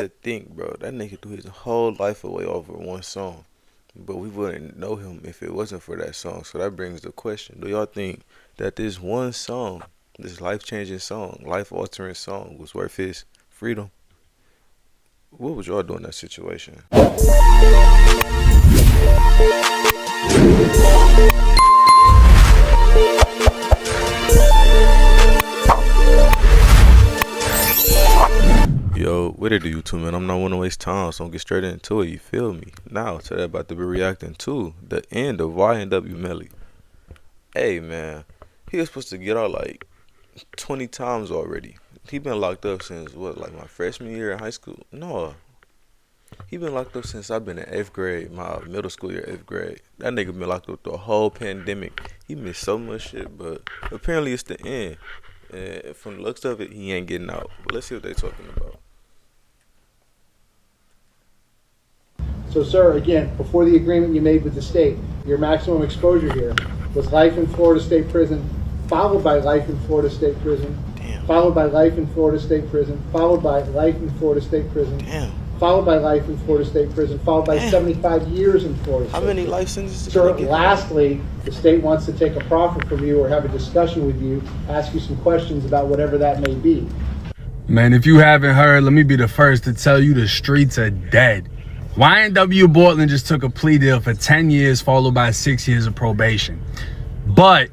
to think, bro, that nigga threw his whole life away over one song. But we wouldn't know him if it wasn't for that song. So that brings the question. Do y'all think that this one song, this life-changing song, life-altering song, was worth his freedom? What would y'all do in that situation? Yo, what it do, YouTube, man? I'm not one to waste time, so I'm get straight into it, you feel me? Now, today about to be reacting to the end of YNW Melly. Hey, man, he was supposed to get out like 20 times already. He been locked up since, what, like my freshman year in high school? No, he been locked up since I've been in 8th grade, my middle school year, 8th grade. That nigga been locked up the whole pandemic. He missed so much shit, but apparently it's the end. And from the looks of it, he ain't getting out. But let's see what they talking about. So, sir, again, before the agreement you made with the state, your maximum exposure here was life in Florida State Prison, followed by life in Florida State Prison, followed by life in Florida State Prison, followed by life in Florida State Prison, followed by life in Florida State Prison, followed by 75 years in Florida State How many Prison. life sentences? Sir, lastly, the state wants to take a proffer from you or have a discussion with you, ask you some questions about whatever that may be. Man, if you haven't heard, let me be the first to tell you the streets are dead. YNW Portland just took a plea deal for 10 years followed by 6 years of probation. But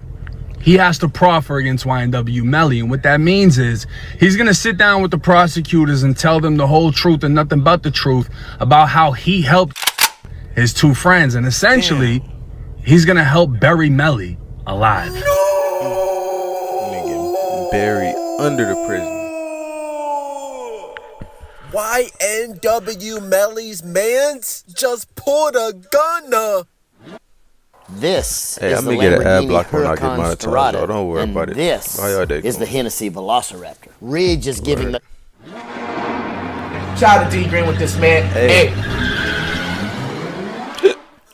he has to proffer against YNW Melly. And what that means is he's going to sit down with the prosecutors and tell them the whole truth and nothing but the truth about how he helped his two friends. And essentially, he's going to help bury Melly alive. Nigga buried under the prison. YNW Melly's mans just pulled a gunner. This Hey, is I'm the gonna get an ad Lamborghini block when I get Huracan monetized, Storado, y'all. Don't worry and about it. this How y'all day is the going? Hennessy Velociraptor. Ridge is giving the... Shout out to D Green with this, man. Hey.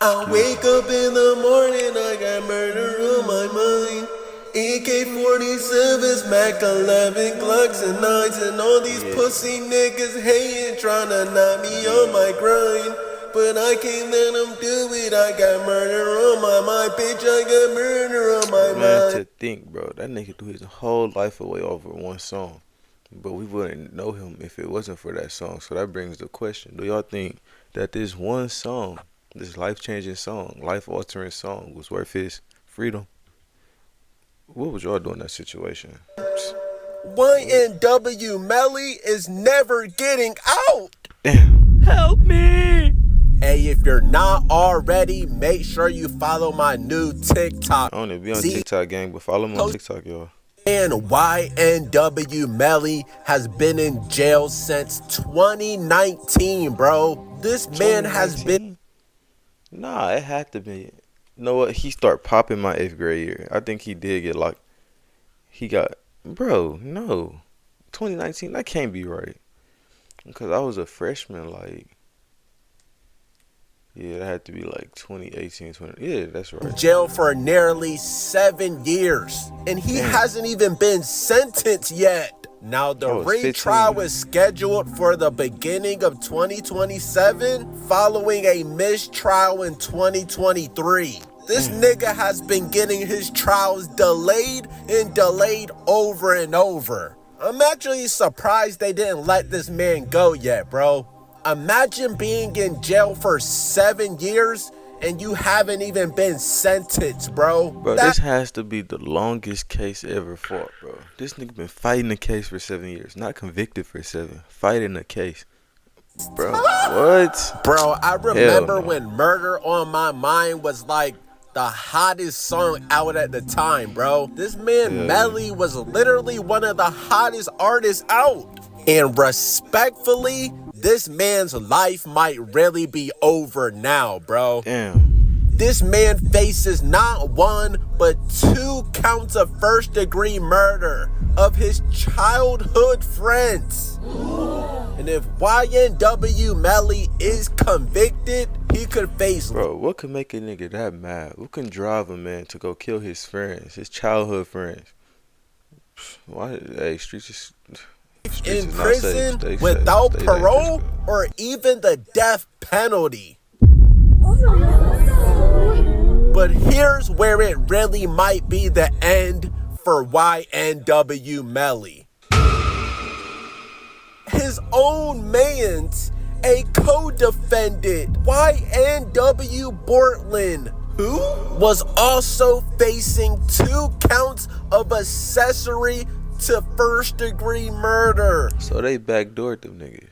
I wake up in the morning, I got murder on my mind. AK-47s, Mac 11, Glocks and 9s, and all these pussy niggas hating, trying to knock me on my grind. But I can't let them do it, I got murder on my mind, bitch, I got murder on my Man, to mind. think, bro, that nigga threw his whole life away over one song. But we wouldn't know him if it wasn't for that song. So that brings the question. Do y'all think that this one song, this life-changing song, life-altering song, was worth his freedom? What would y'all do in that situation? YNW Melly is never getting out. Damn. Help me. Hey, if you're not already, make sure you follow my new TikTok. I don't even be on TikTok, gang, but follow me on TikTok, y'all. And YNW Melly has been in jail since 2019, bro. This man has been... Nah, it had to be. You know what? He started popping my 8th grade year. I think he did get locked. He got... Bro, no. 2019, that can't be right. Because I was a freshman, like... Yeah, that had to be like 2018, 20... Yeah, that's right. Jail for nearly 7 years. And he hasn't even been sentenced yet. Now, the retrial is scheduled for the beginning of 2027, following a mistrial in 2023. This nigga has been getting his trials delayed and delayed over and over. I'm actually surprised they didn't let this man go yet, bro. Imagine being in jail for 7 years and you haven't even been sentenced, bro. Bro, this has to be the longest case ever fought, bro. This nigga been fighting the case for 7 years. Not convicted for 7. Fighting the case. Bro, what? Bro, I remember when Murder on My Mind was like the hottest song out at the time, bro. This man Melly was literally one of the hottest artists out. And respectfully, this man's life might really be over now, bro. Damn. This man faces not 1, but 2 counts of first-degree murder of his childhood friends. And if YNW Melly is convicted, he could face... Bro, what could make a nigga that mad? What can drive a man to go kill his friends, his childhood friends? Why? Hey, streets is... in prison without parole or even the death penalty. But here's where it really might be the end for YNW Melly. His own man's a co-defendant, YNW Bortland, who was also facing 2 counts of accessory to first-degree murder. So they backdoored them niggas.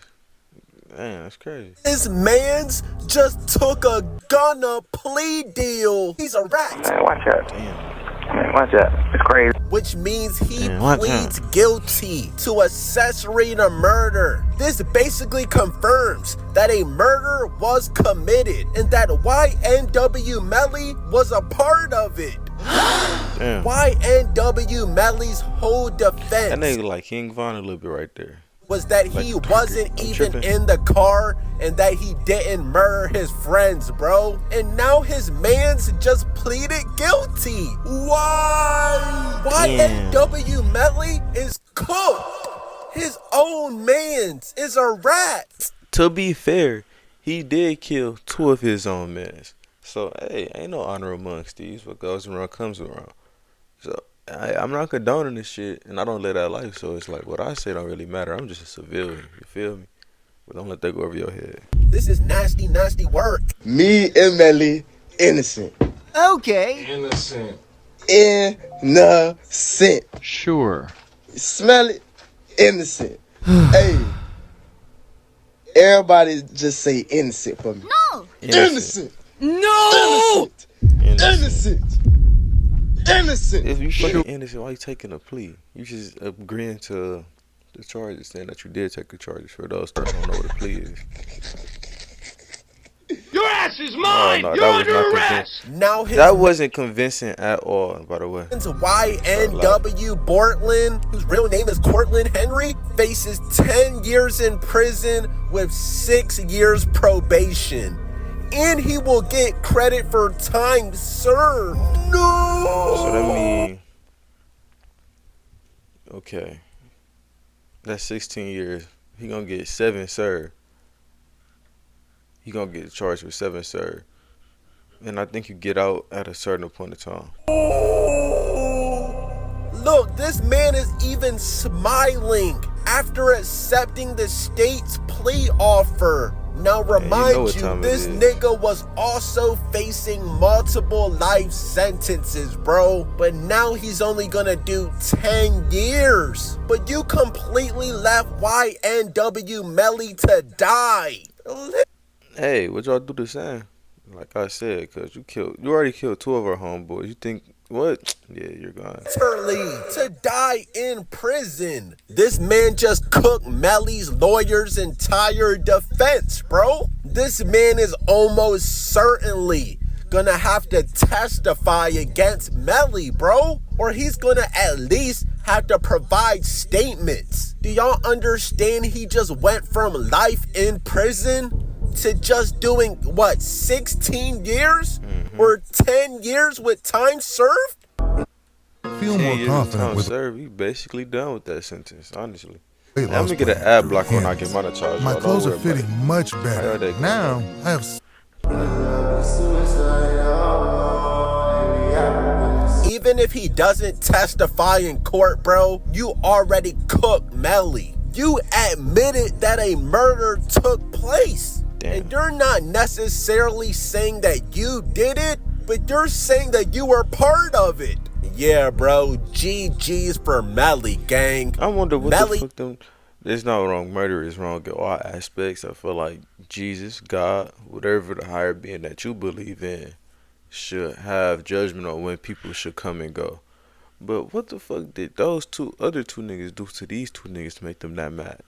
Man, that's crazy. His mans just took a gunna plea deal. He's a rat. Man, watch out. Damn. Man, watch out. It's crazy. Which means he pleads guilty to accessory to murder. This basically confirms that a murder was committed and that YNW Melly was a part of it. Damn. YNW Melly's whole defense. That nigga like King Von a little bit right there. Was that he wasn't even in the car and that he didn't murder his friends, bro. And now his mans just pleaded guilty. Why? YNW Melly is cooked. His own mans is a rat. To be fair, he did kill 2 of his own mans. So, hey, ain't no honor amongst these. What goes around comes around. So, I'm not condoning this shit, and I don't live that life, so it's like what I say don't really matter. I'm just a civilian, you feel me? But don't let that go over your head. This is nasty, nasty work. Me and Melly, innocent. Okay. Innocent. Innocent. Sure. Smell it? Innocent. Hey, everybody just say innocent for me. No. Innocent. No. Innocent. Innocent. If you fucking innocent, why you taking a plea? You just agreeing to the charges, saying that you did take the charges. For those that don't know what a plea is. Your ass is mine. No, You're under arrest. Now that wasn't convincing at all, by the way. YNW Bortland, whose real name is Cortland Henry, faces 10 years in prison with 6 years probation. And he will get credit for time served. No! So that means, okay, that's 16 years. He gonna get 7 served. He gonna get charged with 7 served. And I think you get out at a certain point of time. Look, this man is even smiling after accepting the state's plea offer. Now remind you, this nigga was also facing multiple life sentences, bro. But now he's only gonna do 10 years. But you completely left YNW Melly to die. Hey, what y'all do the same? Like I said, cause you already killed 2 of our homeboys. You think what? Yeah, you're gone. To die in prison. This man just cooked Melly's lawyer's entire defense, bro. This man is almost certainly gonna have to testify against Melly, bro. Or he's gonna at least have to provide statements. Do y'all understand he just went from life in prison to just doing, what, 16 years? Or 10 years with time served? Feel more confident with served. You basically done with that sentence, honestly. I'm gonna get an ad block when I get my charge. My clothes are fitting much better. Now I have. Even if he doesn't testify in court, bro, you already cooked Melly. You admitted that a murder took place. Damn. And you're not necessarily saying that you did it, but you're saying that you were part of it. Yeah, bro. GG's for Melly, gang. I wonder what the fuck them. There's no wrong. Murder is wrong in all aspects. I feel like Jesus, God, whatever the higher being that you believe in, should have judgment on when people should come and go. But what the fuck did those other two niggas do to these 2 niggas to make them that mad?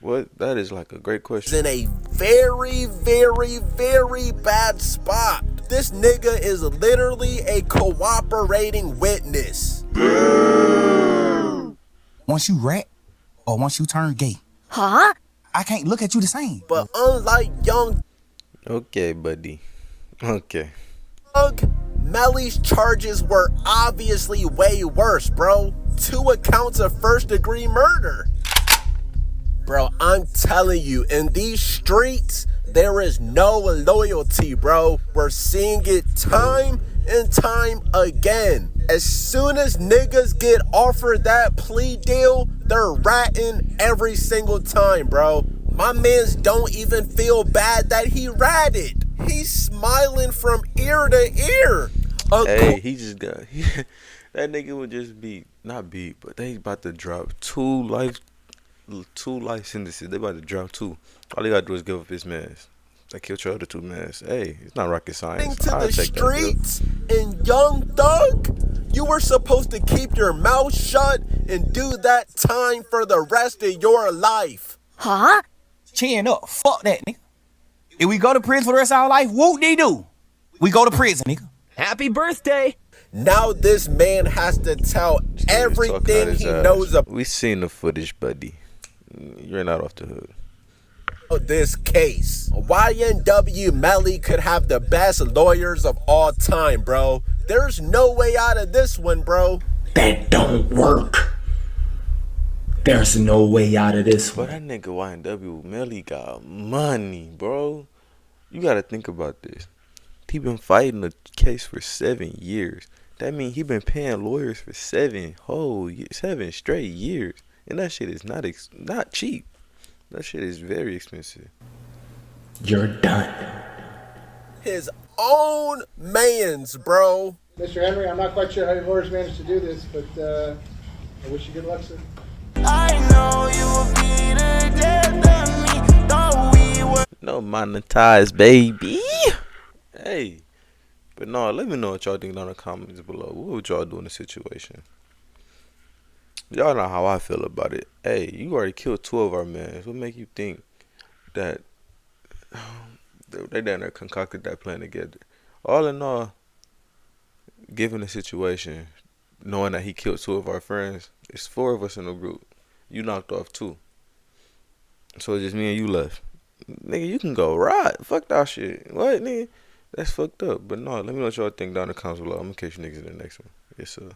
What? That is like a great question. In a very, very, very bad spot. This nigga is literally a cooperating witness. Once you rat or once you turn gay, Huh? I can't look at you the same. But unlike young... Okay, buddy. Okay. Melly's charges were obviously way worse, bro. 2 accounts of first-degree murder. Bro, I'm telling you, in these streets, there is no loyalty, bro. We're seeing it time and time again. As soon as niggas get offered that plea deal, they're ratting every single time, bro. My mans don't even feel bad that he ratted. He's smiling from ear to ear. Hey, he just got that nigga would just be not beat, but they about to drop two life sentences. They about to drop 2. All they gotta do is give up his mans. They killed your other 2 mans. Hey, it's not rocket science. To I'll the take streets and Young Thug, you were supposed to keep your mouth shut and do that time for the rest of your life. Huh? Chin up. Fuck that, nigga. If we go to prison for the rest of our life, whoop-de-doo. We go to prison, nigga. Happy birthday. Now this man has to tell everything he knows about We seen the footage, buddy. You're not off the hook. this case. YNW Melly could have the best lawyers of all time, bro. There's no way out of this one, bro. That don't work. There's no way out of this one. But that nigga YNW Melly got money, bro. You gotta think about this. He been fighting the case for 7 years. That means he been paying lawyers for 7 straight years, and that shit is not cheap. That shit is very expensive. You're done. His own mans, bro. Mr. Henry, I'm not quite sure how your lawyers managed to do this, but I wish you good luck, sir. I know you will be the death of me, though we were. No monetized, baby. Hey, but no, let me know what y'all think down in the comments below. What would y'all do in the situation? Y'all know how I feel about it. Hey, you already killed 2 of our men. What make you think that they down there concocted that plan together? All in all, given the situation, knowing that he killed 2 of our friends, it's 4 of us in the group. You knocked off 2. So it's just me and you left. Nigga, you can go right. Fuck that shit. What, nigga? That's fucked up. But no, let me know what y'all think down in the comments below. I'm gonna catch you niggas in the next one. Yes, sir.